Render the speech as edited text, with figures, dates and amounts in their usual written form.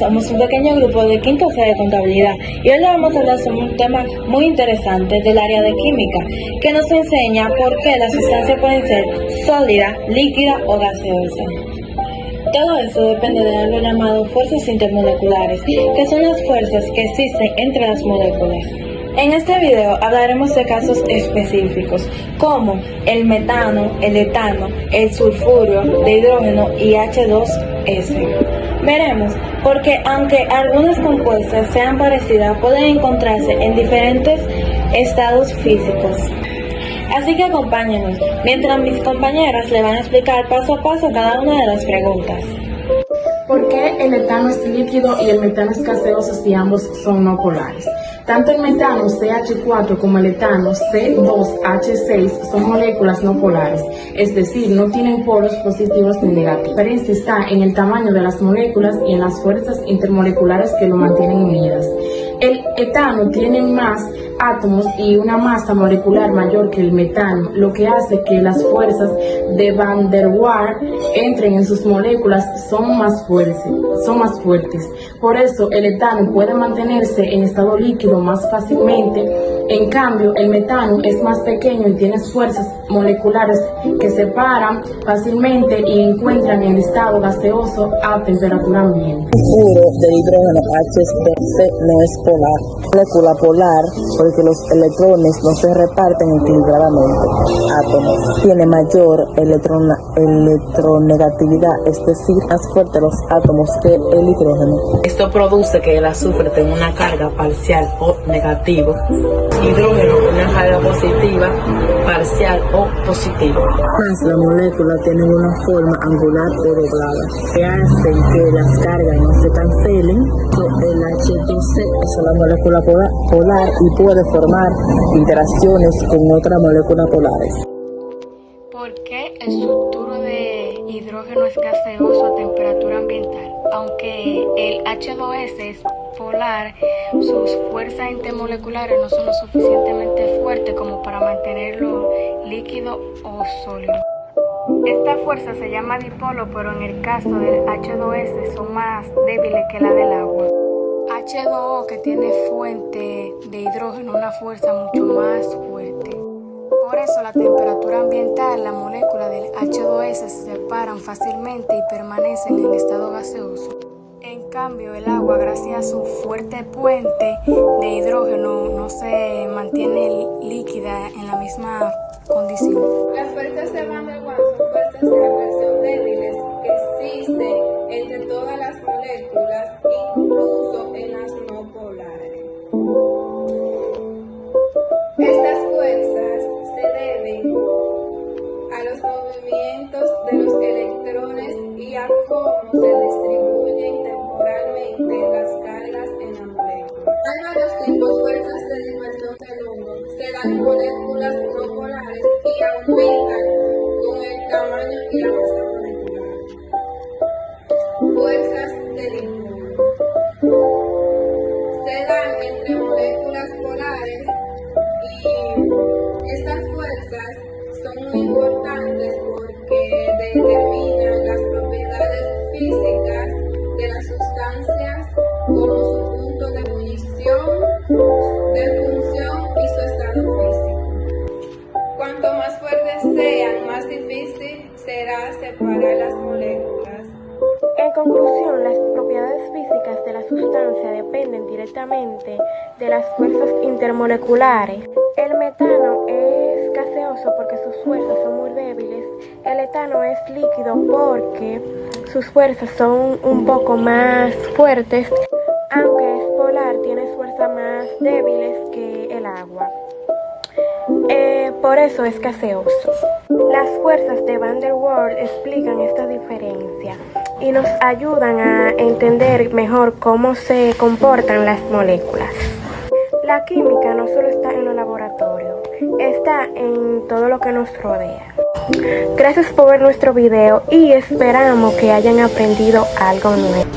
somos un pequeño grupo de quinto C de contabilidad y hoy le vamos a hablar sobre un tema muy interesante del área de química que nos enseña por qué las sustancias pueden ser sólida, líquida o gaseosa. Todo eso depende de algo llamado fuerzas intermoleculares, que son las fuerzas que existen entre las moléculas. En este video hablaremos de casos específicos como el metano, el etano, el sulfuro de hidrógeno y H2S. Veremos porque aunque algunas compuestas sean parecidas, pueden encontrarse en diferentes estados físicos. Así que acompáñenos mientras mis compañeras le van a explicar paso a paso cada una de las preguntas. ¿Por qué el etano es líquido y el metano es gaseoso si ambos son no polares? Tanto el metano CH4 como el etano C2H6 son moléculas no polares, es decir, no tienen polos positivos ni negativos. La diferencia está en el tamaño de las moléculas y en las fuerzas intermoleculares que lo mantienen unidas. El etano tiene más átomos y una masa molecular mayor que el metano, lo que hace que las fuerzas de Van der Waals entren en sus moléculas son más fuertes. Por eso el etano puede mantenerse en estado líquido más fácilmente. En cambio, el metano es más pequeño y tiene fuerzas moleculares que separan fácilmente y encuentran en estado gaseoso a temperatura ambiente. El sulfuro de hidrógeno H2S no es polar, molécula polar porque los electrones no se reparten equilibradamente. Átomos tiene mayor electronegatividad, es decir, más fuerte los átomos que el hidrógeno. Esto produce que el azufre tenga una carga parcial o negativa, hidrógeno una carga positiva, parcial o positiva. Más la molécula tiene una forma angular o doblada, que hacen que las cargas no se cancelen. El H2S es una molécula polar y puede formar interacciones con otras moléculas polares. ¿Por qué el sulfuro de hidrógeno es gaseoso a temperatura ambiental? Aunque el H2S es polar, sus fuerzas intermoleculares no son lo suficientemente fuertes como para mantenerlo líquido o sólido. Esta fuerza se llama dipolo, pero en el caso del H2S son más débiles que la del agua. H2O, que tiene fuente de hidrógeno, una fuerza mucho más fuerte. Por eso, la temperatura ambiental, la molécula del H2S se separan fácilmente y permanecen en estado gaseoso. En cambio, el agua, gracias a su fuerte puente de hidrógeno, no se mantiene líquida en la misma condición. Las fuerzas de Van der Waals son fuerzas de atracción débiles que existen entre todas las moléculas, incluso en las no polares. Estas fuerzas se deben a los movimientos de los electrones y a cómo se distribuyen temporalmente las cargas en la molécula. Hay varios tipos de fuerzas de dispersión del humo. Se dan en moléculas no polares y aumentan con el tamaño y la masa molecular. Fuerzas de dipolo. Se dan entre moléculas polares y estas fuerzas son muy importantes porque determinan las propiedades físicas de las sustancias como su punto de ebullición, de función y su estado físico. Cuanto más fuertes sean, más difícil será separar las moléculas. En conclusión, las propiedades físicas de la sustancia dependen directamente de las fuerzas intermoleculares. El metano es gaseoso porque sus fuerzas son muy débiles. El etano es líquido porque sus fuerzas son un poco más fuertes. Aunque es polar, tiene fuerzas más débiles que el agua. Por eso es gaseoso. Las fuerzas de Van der Waals explican esta diferencia y nos ayudan a entender mejor cómo se comportan las moléculas. La química no solo está en los laboratorios, está en todo lo que nos rodea. Gracias por ver nuestro video y esperamos que hayan aprendido algo nuevo.